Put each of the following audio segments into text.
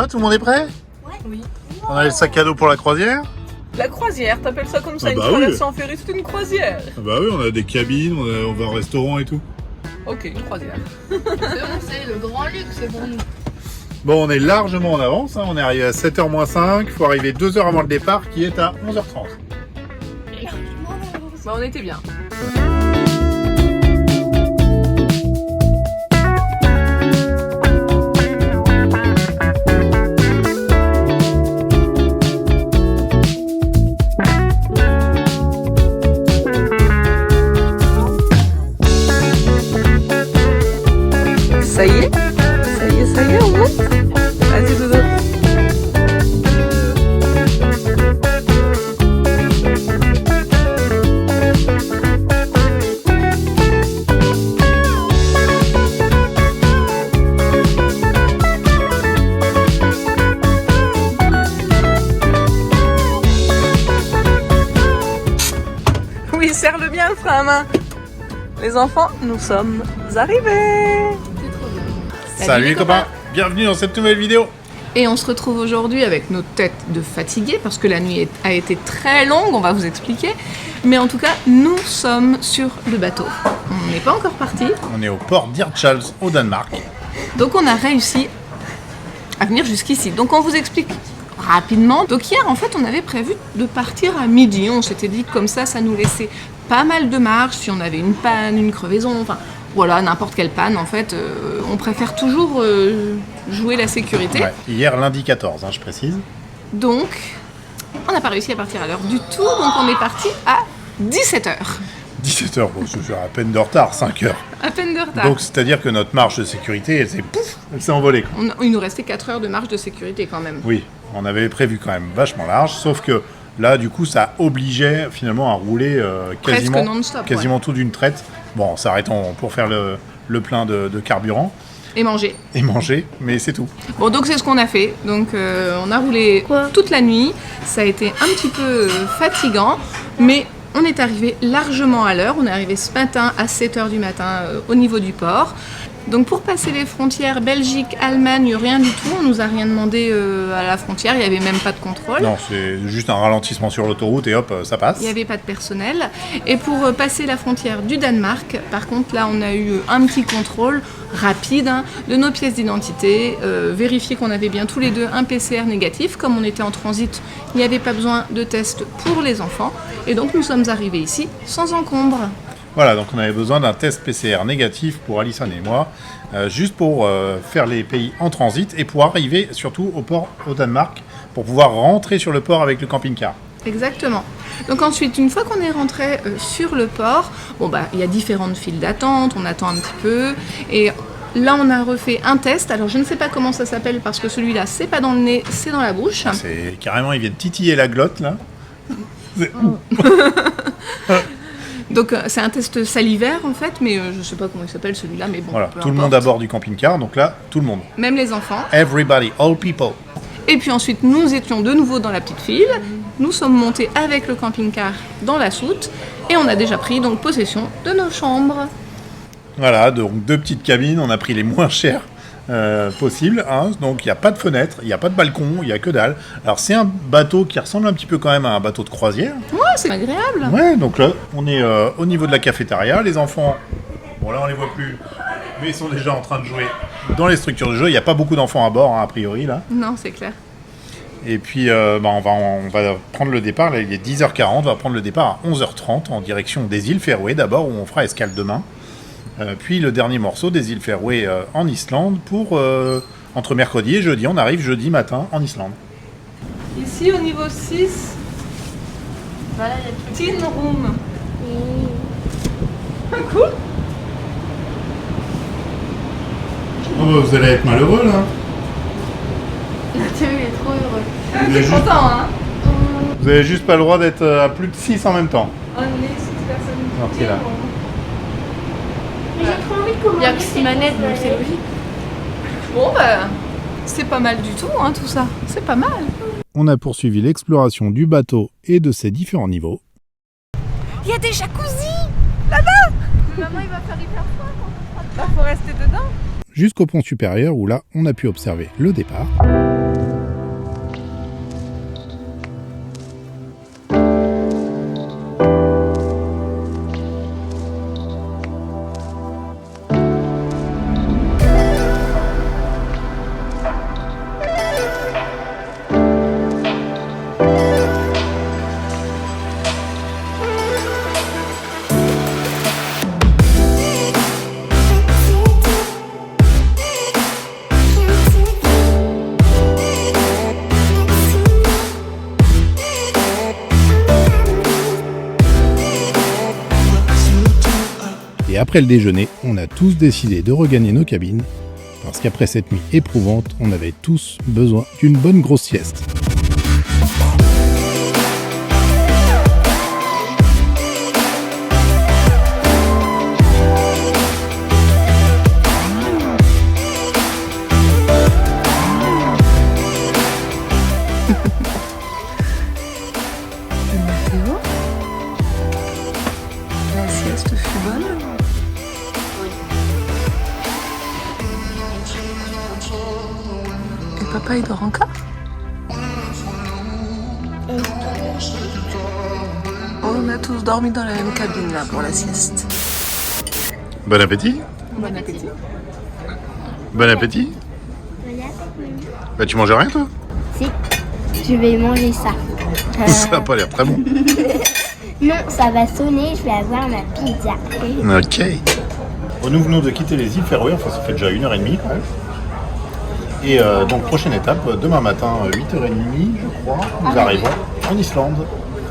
va? Tout le monde est prêt? Oui. On a le sac à dos pour la croisière? La croisière, t'appelles ça comme ça, Ah une bah oui. traversée en ferry, c'est une croisière. Ah bah oui, on a des cabines, on va au restaurant et tout. Ok, une croisière. C'est bon, c'est le grand luxe pour nous. Bon, on est largement en avance, hein. On est arrivé à 7h moins 5, il faut arriver 2 heures avant le départ qui est à 11h30. Bah on était bien. Ça y est, on monte. Vas-y, Dodo. Oui, serre-le bien le frein à main. Les enfants, nous sommes arrivés. Salut les copains, bienvenue dans cette nouvelle vidéo. Et on se retrouve aujourd'hui avec nos têtes de fatigués parce que la nuit a été très longue, on va vous expliquer. Mais en tout cas, nous sommes sur le bateau. On n'est pas encore parti. On est au port d'Hirtshals au Danemark. Donc on a réussi à venir jusqu'ici. Donc on vous explique rapidement. Donc hier, en fait, on avait prévu de partir à midi. On s'était dit que comme ça nous laissait pas mal de marge si on avait une panne, une crevaison, enfin voilà, n'importe quelle panne. En fait, on préfère toujours jouer la sécurité. Ouais, hier lundi 14, hein, je précise. Donc, on n'a pas réussi à partir à l'heure du tout. Donc on est parti à 17h. 17h, bon, c'est à peine de retard, 5h. À peine de retard. Donc c'est-à-dire que notre marge de sécurité, elle s'est envolée. Quoi. Il nous restait 4 heures de marge de sécurité quand même. Oui, on avait prévu quand même vachement large, sauf que là, du coup, ça obligeait finalement à rouler quasiment, non-stop, quasiment tout d'une traite. Bon, en s'arrêtant pour faire le plein de carburant. Et manger. Et manger, mais c'est tout. Bon, donc c'est ce qu'on a fait. Donc on a roulé toute la nuit. Ça a été un petit peu fatigant, mais on est arrivé largement à l'heure. On est arrivé ce matin à 7h du matin au niveau du port. Donc pour passer les frontières Belgique, Allemagne, rien du tout. On nous a rien demandé à la frontière. Il n'y avait même pas de contrôle. Non, c'est juste un ralentissement sur l'autoroute et hop, ça passe. Il n'y avait pas de personnel. Et pour passer la frontière du Danemark, par contre, là, on a eu un petit contrôle rapide de nos pièces d'identité, vérifier qu'on avait bien tous les deux un PCR négatif. Comme on était en transit, il n'y avait pas besoin de test pour les enfants. Et donc, nous sommes arrivés ici sans encombre. Voilà, donc on avait besoin d'un test PCR négatif pour Alison et moi, juste pour faire les pays en transit et pour arriver surtout au port au Danemark, pour pouvoir rentrer sur le port avec le camping-car. Exactement. Donc ensuite, une fois qu'on est rentré sur le port, bon bah il y a différentes files d'attente, on attend un petit peu, et là on a refait un test. Alors je ne sais pas comment ça s'appelle parce que celui-là c'est pas dans le nez, c'est dans la bouche. C'est carrément, il vient de titiller la glotte là. Donc c'est un test salivaire en fait, mais je sais pas comment il s'appelle celui-là, mais bon. Voilà, peu tout le importe. monde à bord du camping-car, donc là, tout le monde. Même les enfants. Everybody, all people. Et puis ensuite, nous étions de nouveau dans la petite file. Nous sommes montés avec le camping-car dans la soute et on a déjà pris donc possession de nos chambres. Voilà, donc 2 petites cabines, on a pris les moins chères possibles. Hein. Donc il n'y a pas de fenêtre, il n'y a pas de balcon, il n'y a que dalle. Alors c'est un bateau qui ressemble un petit peu quand même à un bateau de croisière. Ouais, c'est agréable. Ouais, donc là, on est au niveau de la cafétéria. Les enfants, bon là on les voit plus, mais ils sont déjà en train de jouer dans les structures de jeu. Il n'y a pas beaucoup d'enfants à bord, hein, a priori, là. Non, c'est clair. Et puis, on va prendre le départ. Là, il est 10h40. On va prendre le départ à 11h30 en direction des îles Féroé, d'abord, où on fera escale demain. Puis le dernier morceau des îles Féroé en Islande pour, entre mercredi et jeudi. On arrive jeudi matin en Islande. Ici, au niveau 6, Voilà, il y a Teen Room. Cool. Oh, vous allez être malheureux, là. Mathieu, il est trop heureux. Vous avez, juste, Content, hein. vous avez juste pas le droit d'être à plus de 6 en même temps. On est 6 personnes. Alors, c'est là. Mais j'ai trop envie de commander. Il y a que 6 manettes, donc c'est logique. Bon, bah, c'est pas mal du tout, hein, tout ça. C'est pas mal. On a poursuivi l'exploration du bateau et de ses différents niveaux. Il y a des jacuzzis là-bas. Maman, il va faire hyper froid quand on sera Bah, faut rester dedans. jusqu'au pont supérieur où là, on a pu observer le départ. Et après le déjeuner, on a tous décidé de regagner nos cabines, parce qu'après cette nuit éprouvante, on avait tous besoin d'une bonne grosse sieste. La sieste fut bonne. Et papa, il dort encore? On a tous dormi dans la même cabine là pour la sieste. Bon appétit. Bon appétit. Bon appétit. Bah tu manges rien toi? Si, je vais manger ça. Ça a pas l'air très bon. Non, ça va sonner, je vais avoir ma pizza. Ok. Bon, nous venons de quitter les îles Féroé, enfin ça fait déjà 1h30 quand même. Et donc prochaine étape, demain matin 8h30 je crois, nous arrivons en Islande,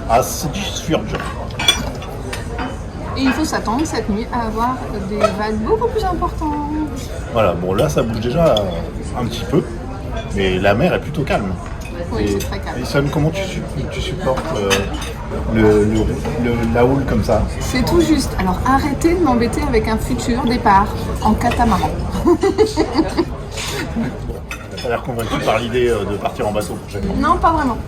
à Sandefjord. Et il faut s'attendre cette nuit à avoir des vagues beaucoup plus importantes. Voilà, bon là ça bouge déjà un petit peu, mais la mer est plutôt calme. Oui, Et, c'est très calme. et Son, comment tu supportes la houle comme ça? C'est tout juste. Alors arrêtez de m'embêter avec un futur départ en catamaran. T'as pas l'air convaincu par l'idée de partir en bateau prochainement. Non, pas vraiment.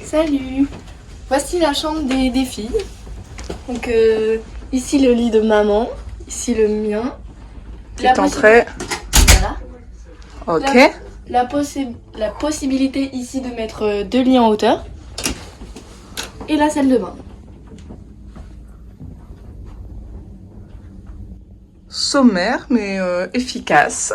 Salut! Voici la chambre des filles. Donc ici le lit de maman, ici le mien. Petite entrée. Voilà. Ok. La possibilité ici de mettre 2 lits en hauteur. Et la salle de bain. Sommaire mais efficace.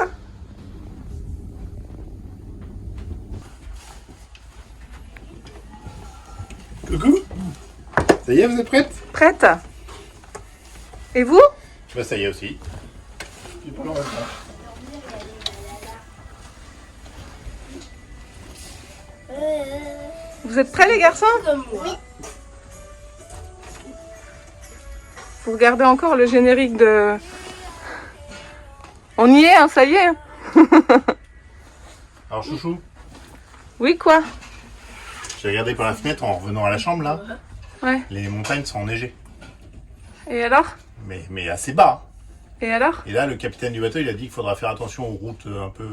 Coucou. Ça y est, vous êtes prête? Prête? Et vous? Bah ça y est aussi. Vous êtes prêts les garçons? Oui. Vous regardez encore le générique de... On y est, hein, ça y est. Alors chouchou, Oui, quoi? j'ai regardé par la fenêtre en revenant à la chambre là. Ouais. Les montagnes sont enneigées. Et alors? Mais assez bas. Et alors? Et là, le capitaine du bateau, il a dit qu'il faudra faire attention aux routes un peu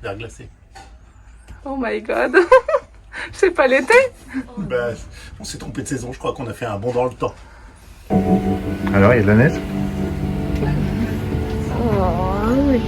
verglacées. Oh my god. C'est pas l'été? Bah, on s'est trompé de saison, je crois qu'on a fait un bond dans le temps. Alors, il y a de la neige? Oh oui.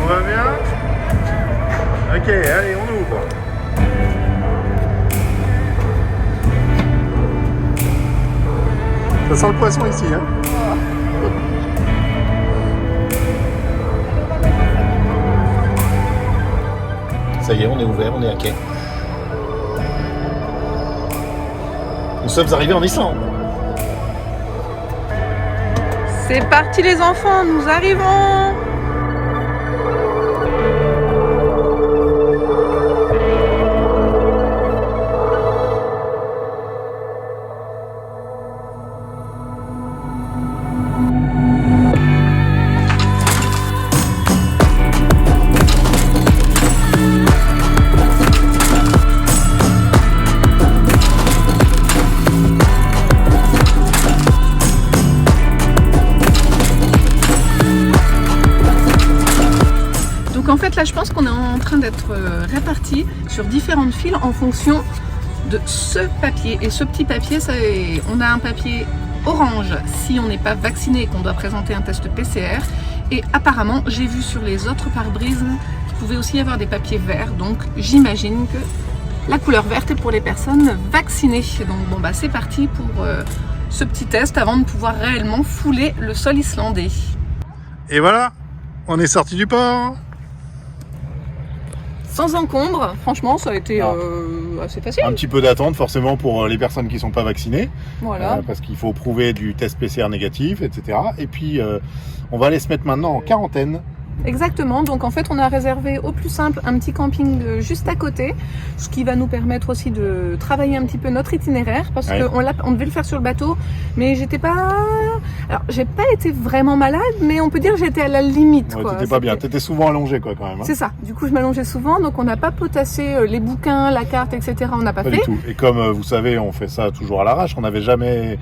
On va bien? Ok, allez, on ouvre. Ça sent le poisson ici, hein? Ça y est, on est ouvert, on est à quai. Nous sommes arrivés en Islande. C'est parti les enfants, nous arrivons. Donc en fait là je pense qu'on est en train d'être répartis sur différentes files en fonction de ce papier. Et ce petit papier, on a un papier orange si on n'est pas vacciné et qu'on doit présenter un test PCR. Et apparemment j'ai vu sur les autres pare-brises qu'il pouvait aussi y avoir des papiers verts. Donc j'imagine que la couleur verte est pour les personnes vaccinées. Donc bon bah c'est parti pour ce petit test avant de pouvoir réellement fouler le sol islandais. Et voilà, on est sorti du port. Sans encombre, franchement ça a été assez facile. Un petit peu d'attente forcément pour les personnes qui ne sont pas vaccinées, Voilà. parce qu'il faut prouver du test PCR négatif, etc. Et puis on va aller se mettre maintenant en quarantaine. Exactement, donc en fait on a réservé au plus simple un petit camping juste à côté, ce qui va nous permettre aussi de travailler un petit peu notre itinéraire, parce Ouais. qu'on devait le faire sur le bateau, mais j'ai pas été vraiment malade, mais on peut dire que j'étais à la limite. Ouais, quoi. t'étais pas bien, t'étais souvent allongé quoi quand même. Hein. C'est ça, du coup je m'allongeais souvent, donc on n'a pas potassé les bouquins, la carte, etc. On n'a pas Pas fait. du tout. Et comme vous savez, on fait ça toujours à l'arrache, on n'avait jamais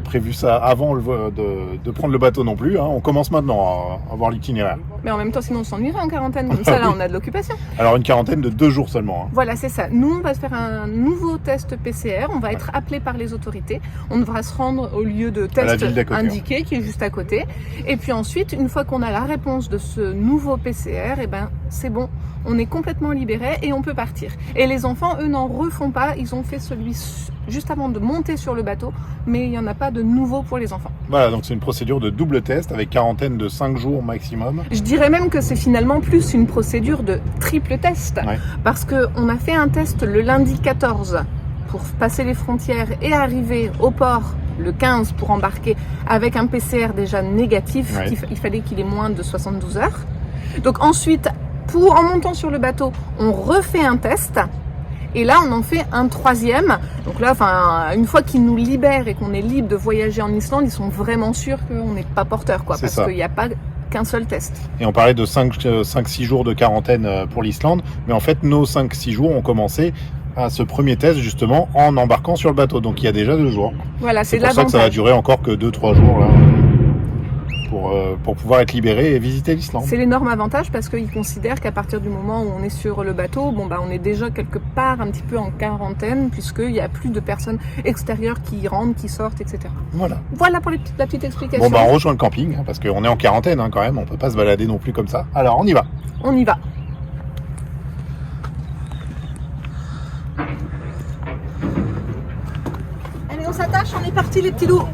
prévu ça avant de prendre le bateau non plus. Hein. On commence maintenant à voir l'itinéraire. Mais en même temps sinon on s'ennuierait en quarantaine, comme ça là Oui. on a de l'occupation. Alors une quarantaine de 2 jours seulement. Hein. Voilà, c'est ça. Nous, on va faire un nouveau test PCR. On va être appelé par les autorités. On devra se rendre au lieu de À la test ville d'à côté, indiqué, qui est juste à côté. Et puis ensuite, une fois qu'on a la réponse de ce nouveau PCR, eh ben, c'est bon. On est complètement libéré et on peut partir. Et les enfants, eux, n'en refont pas. Ils ont fait celui juste avant de monter sur le bateau, mais il n'y en a pas de nouveau pour les enfants. Voilà, donc c'est une procédure de double test avec quarantaine de 5 jours maximum. Je dirais même que c'est finalement plus une procédure de triple test. Ouais. Parce qu'on a fait un test le lundi 14 pour passer les frontières et arriver au port le 15 pour embarquer avec un PCR déjà négatif. Ouais. Il fallait qu'il ait moins de 72 heures. Donc ensuite, en montant sur le bateau, on refait un test. Et là, on en fait un troisième. Donc là, une fois qu'ils nous libèrent et qu'on est libre de voyager en Islande, ils sont vraiment sûrs qu'on n'est pas porteur, quoi, C'est parce ça. qu'il n'y a pas qu'un seul test. Et on parlait de 5-6 jours de quarantaine pour l'Islande. Mais en fait, nos 5-6 jours ont commencé à ce premier test justement en embarquant sur le bateau. Donc il y a déjà 2 jours. Voilà, c'est C'est pour ça que ça va l'avantage. durer encore que 2-3 jours là. pour pouvoir être libéré et visiter l'Islande. C'est l'énorme avantage parce qu'ils considèrent qu'à partir du moment où on est sur le bateau, on est déjà quelque part un petit peu en quarantaine puisqu'il n'y a plus de personnes extérieures qui rentrent, qui sortent, etc. Voilà pour la petite explication. On rejoint le camping parce qu'on est en quarantaine quand même, on peut pas se balader non plus comme ça. Alors on y va. On y va. Allez, on s'attache, on est parti les petits loups.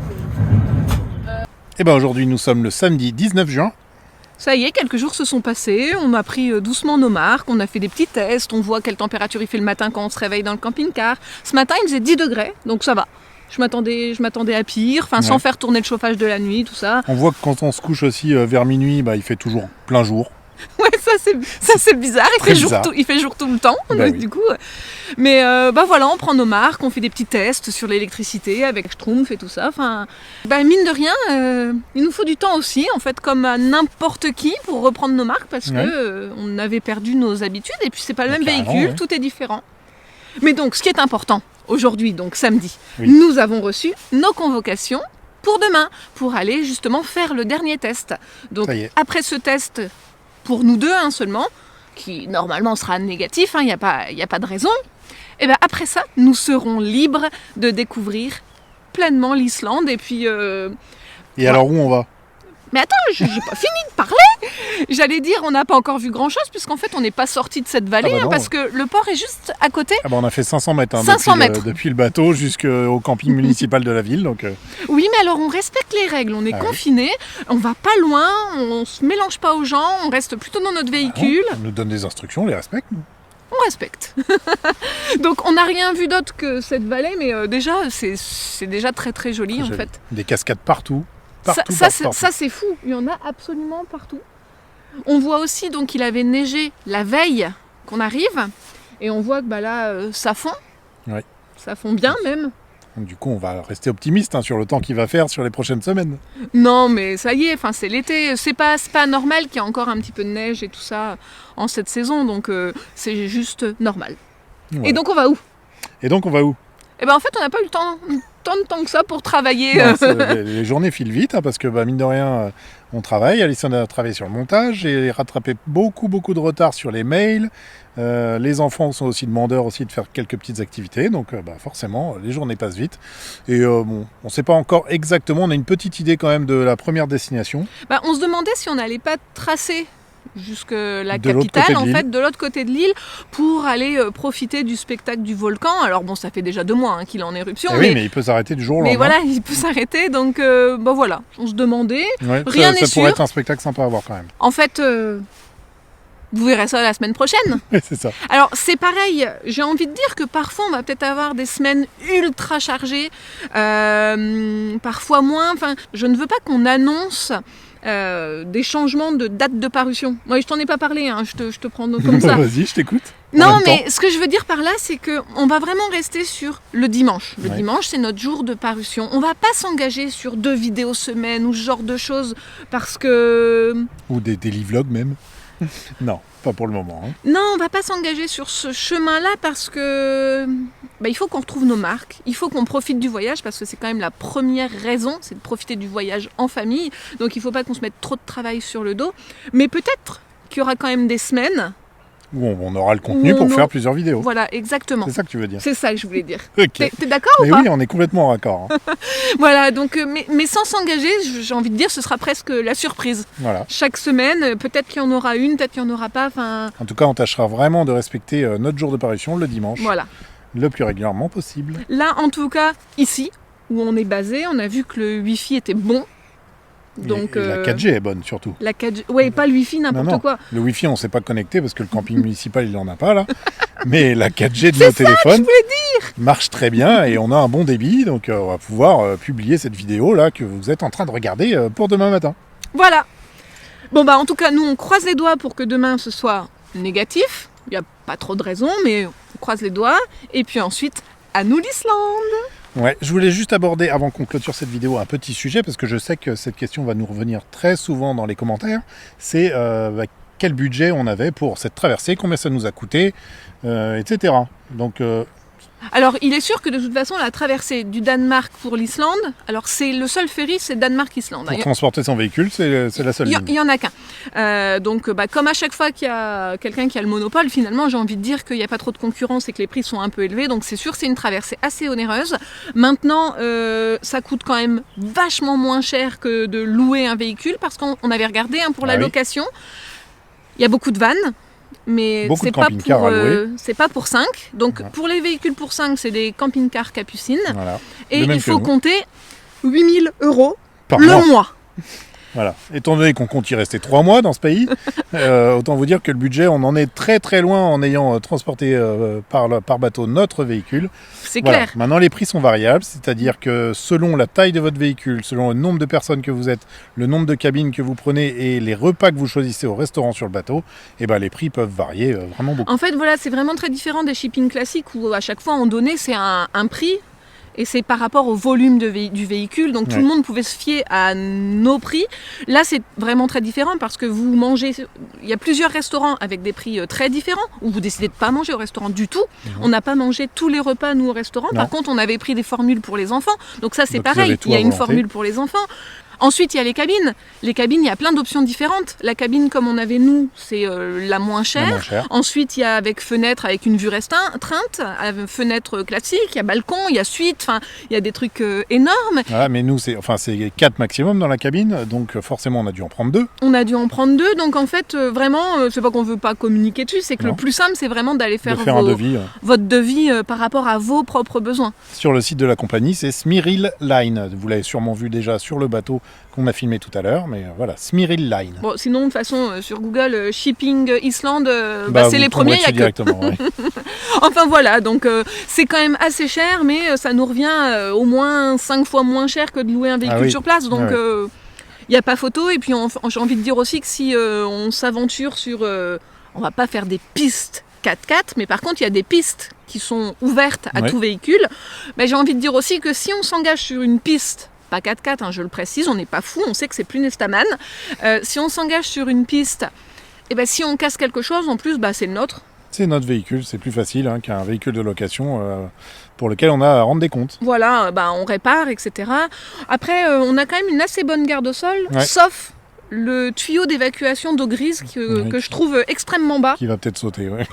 Et aujourd'hui nous sommes le samedi 19 juin. Ça y est, quelques jours se sont passés, on a pris doucement nos marques, on a fait des petits tests, on voit quelle température il fait le matin quand on se réveille dans le camping-car. Ce matin il faisait 10 degrés, donc ça va. Je m'attendais à pire, sans faire tourner le chauffage de la nuit, tout ça. On voit que quand on se couche aussi vers minuit, il fait toujours plein jour. Ouais, ça c'est bizarre, il fait jour tout le temps, du coup. Mais voilà, on prend nos marques, on fait des petits tests sur l'électricité avec Schtroumpf et tout ça. Mine de rien, il nous faut du temps aussi, en fait, comme à n'importe qui pour reprendre nos marques parce que on avait perdu nos habitudes et puis c'est pas le même véhicule, tout est différent. Mais donc, ce qui est important aujourd'hui, donc samedi, nous avons reçu nos convocations pour demain, pour aller justement faire le dernier test. Donc après ce test, pour nous deux seulement, qui normalement sera négatif, il n'y a pas de raison, et bien après ça, nous serons libres de découvrir pleinement l'Islande et puis... Et alors où on va ? Mais attends, j'ai pas fini de parler. J'allais dire, on n'a pas encore vu grand-chose, puisqu'en fait, on n'est pas sorti de cette vallée, parce que le port est juste à côté. On a fait 500 mètres, 500 mètres. Depuis le bateau jusqu'au camping municipal de la ville. Donc, Oui, mais alors on respecte les règles, on est confinés, on va pas loin, on se mélange pas aux gens, on reste plutôt dans notre véhicule. On nous donne des instructions, on les respecte. On respecte. Donc on n'a rien vu d'autre que cette vallée, mais déjà, c'est déjà très très joli en fait. Des cascades partout. Ça c'est fou, il y en a absolument partout. On voit aussi donc qu'il avait neigé la veille qu'on arrive et on voit que là ça fond. Ouais. Ça fond bien même. Donc, du coup on va rester optimiste sur le temps qu'il va faire sur les prochaines semaines. Non mais ça y est, c'est l'été, c'est pas normal qu'il y ait encore un petit peu de neige et tout ça en cette saison, donc c'est juste normal. Voilà. Et donc on va où ? En fait on n'a pas eu tant de temps que ça pour travailler. Les journées filent vite parce que mine de rien on travaille. Alison a travaillé sur le montage et rattrapé beaucoup de retard sur les mails. Les enfants sont aussi demandeurs aussi de faire quelques petites activités, donc forcément les journées passent vite. Et on ne sait pas encore exactement, on a une petite idée quand même de la première destination. On se demandait si on n'allait pas tracer jusque la capitale, en fait, de l'autre côté de l'île, pour aller profiter du spectacle du volcan. Alors ça fait déjà 2 mois qu'il est en éruption. Oui, mais il peut s'arrêter du jour au lendemain. Mais voilà, il peut s'arrêter, donc voilà, on se demandait. Rien n'est sûr. Ça pourrait être un spectacle sympa à voir quand même. En fait, vous verrez ça la semaine prochaine. C'est ça. Alors c'est pareil, j'ai envie de dire que parfois on va peut-être avoir des semaines ultra chargées, parfois moins. Je ne veux pas qu'on annonce des changements de date de parution. Moi, je t'en ai pas parlé, je te prends comme ça. Vas-y, je t'écoute. Non, mais ce que je veux dire par là, c'est qu'on va vraiment rester sur le dimanche. Le dimanche, c'est notre jour de parution. On va pas s'engager sur 2 vidéos semaine ou ce genre de choses parce que... Ou des vlogs même. Non, pas pour le moment. Non, on va pas s'engager sur ce chemin-là parce que il faut qu'on retrouve nos marques, il faut qu'on profite du voyage parce que c'est quand même la première raison, c'est de profiter du voyage en famille. Donc il faut pas qu'on se mette trop de travail sur le dos. Mais peut-être qu'il y aura quand même des semaines où on aura le contenu pour faire plusieurs vidéos. Voilà, exactement. C'est ça que tu veux dire. C'est ça que je voulais dire. Okay. T'es d'accord ou pas ? Oui, on est complètement en raccord. Voilà, donc, mais sans s'engager, j'ai envie de dire, ce sera presque la surprise. Voilà. Chaque semaine, peut-être qu'il y en aura une, peut-être qu'il n'y en aura pas. En tout cas, on tâchera vraiment de respecter notre jour de parution, le dimanche. Voilà. Le plus régulièrement possible. Là, en tout cas, ici, où on est basé, on a vu que le Wi-Fi était bon. Donc, et la 4G est bonne surtout. La 4G, ouais, pas le Wi-Fi, n'importe quoi. Le Wi-Fi, on ne s'est pas connecté parce que le camping municipal, il n'en a pas là. Mais la 4G de nos téléphones marche très bien et on a un bon débit. Donc on va pouvoir publier cette vidéo là que vous êtes en train de regarder pour demain matin. Voilà. Bon en tout cas, nous on croise les doigts pour que demain ce soit négatif. Il n'y a pas trop de raisons, mais on croise les doigts. Et puis ensuite, à nous l'Islande. Ouais, je voulais juste aborder, avant qu'on clôture cette vidéo, un petit sujet, parce que je sais que cette question va nous revenir très souvent dans les commentaires. C'est quel budget on avait pour cette traversée, combien ça nous a coûté, etc. Donc Alors, il est sûr que de toute façon, la traversée du Danemark pour l'Islande, alors c'est le seul ferry, c'est Danemark-Islande. Pour transporter son véhicule, c'est la seule ligne. Il y en a qu'un. Donc, comme à chaque fois qu'il y a quelqu'un qui a le monopole, finalement, j'ai envie de dire qu'il n'y a pas trop de concurrence et que les prix sont un peu élevés. Donc, c'est sûr, c'est une traversée assez onéreuse. Maintenant, ça coûte quand même vachement moins cher que de louer un véhicule parce qu'on avait regardé pour la location. Il y a beaucoup de vannes. Mais c'est pas pour 5. Donc pour les véhicules pour 5, c'est des camping-cars Capucines. Voilà. Et il faut compter 8 000 € par mois. Voilà. Étant donné qu'on compte y rester 3 mois dans ce pays, autant vous dire que le budget, on en est très très loin en ayant transporté par bateau notre véhicule. C'est clair. Maintenant, les prix sont variables, c'est-à-dire que selon la taille de votre véhicule, selon le nombre de personnes que vous êtes, le nombre de cabines que vous prenez et les repas que vous choisissez au restaurant sur le bateau, les prix peuvent varier vraiment beaucoup. En fait, voilà, c'est vraiment très différent des shipping classiques où à chaque fois on donnait c'est un prix. Et c'est par rapport au volume du véhicule, donc tout le monde pouvait se fier à nos prix. Là, c'est vraiment très différent parce que vous mangez... Il y a plusieurs restaurants avec des prix très différents, où vous décidez de ne pas manger au restaurant du tout. On n'a pas mangé tous les repas, nous, au restaurant. Non. Par contre, on avait pris des formules pour les enfants. Donc ça, c'est pareil, il y a une formule pour les enfants. Ensuite, il y a les cabines. Les cabines, il y a plein d'options différentes. La cabine, comme on avait nous, c'est la moins chère. Ensuite, il y a avec fenêtre, avec une vue restreinte, fenêtre classique, il y a balcon, il y a suite, il y a des trucs énormes. Ah, mais nous, c'est 4 maximum dans la cabine, donc forcément, on a dû en prendre 2. On a dû en prendre 2, donc en fait, vraiment, c'est pas qu'on veut pas communiquer dessus, c'est que le plus simple, c'est vraiment d'aller faire un devis, votre devis par rapport à vos propres besoins. Sur le site de la compagnie, c'est Smyril Line. Vous l'avez sûrement vu déjà sur le bateau qu'on a filmé tout à l'heure, mais voilà, Smyril Line. Bon, sinon, de toute façon, sur Google, Shipping Islande, c'est les premiers, il y a directement, que... Enfin voilà, donc c'est quand même assez cher, mais ça nous revient au moins 5 fois moins cher que de louer un véhicule sur place, donc il n'y a pas photo, et puis j'ai envie de dire aussi que si on s'aventure sur... on va pas faire des pistes 4x4, mais par contre, il y a des pistes qui sont ouvertes à tout véhicule. Mais j'ai envie de dire aussi que si on s'engage sur une piste, pas 4x4, je le précise, on n'est pas fou, on sait que c'est plus Nestaman. Si on s'engage sur une piste, si on casse quelque chose, en plus, c'est le nôtre. C'est notre véhicule, c'est plus facile qu'un véhicule de location pour lequel on a à rendre des comptes. Voilà, on répare, etc. Après, on a quand même une assez bonne garde au sol, sauf le tuyau d'évacuation d'eau grise que je trouve extrêmement bas. Qui va peut-être sauter, ouais.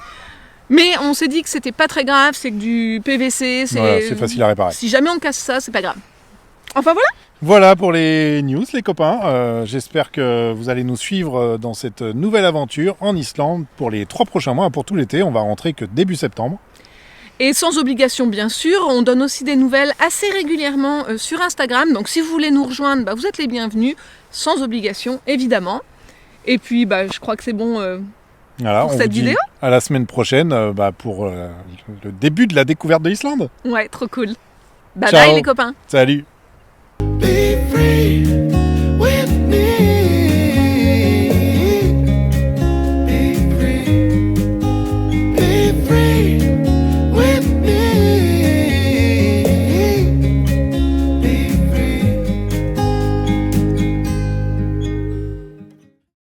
Mais on s'est dit que c'était pas très grave, c'est que du PVC, c'est facile à réparer. Si jamais on casse ça, c'est pas grave. Enfin voilà. Voilà pour les news, les copains. J'espère que vous allez nous suivre dans cette nouvelle aventure en Islande pour les 3 prochains mois, pour tout l'été. On va rentrer que début septembre. Et sans obligation, bien sûr. On donne aussi des nouvelles assez régulièrement sur Instagram. Donc si vous voulez nous rejoindre, vous êtes les bienvenus. Sans obligation, évidemment. Et puis, je crois que c'est bon pour cette vidéo. À la semaine prochaine pour le début de la découverte de l'Islande. Ouais, trop cool. Bye bye les copains. Salut. Be free.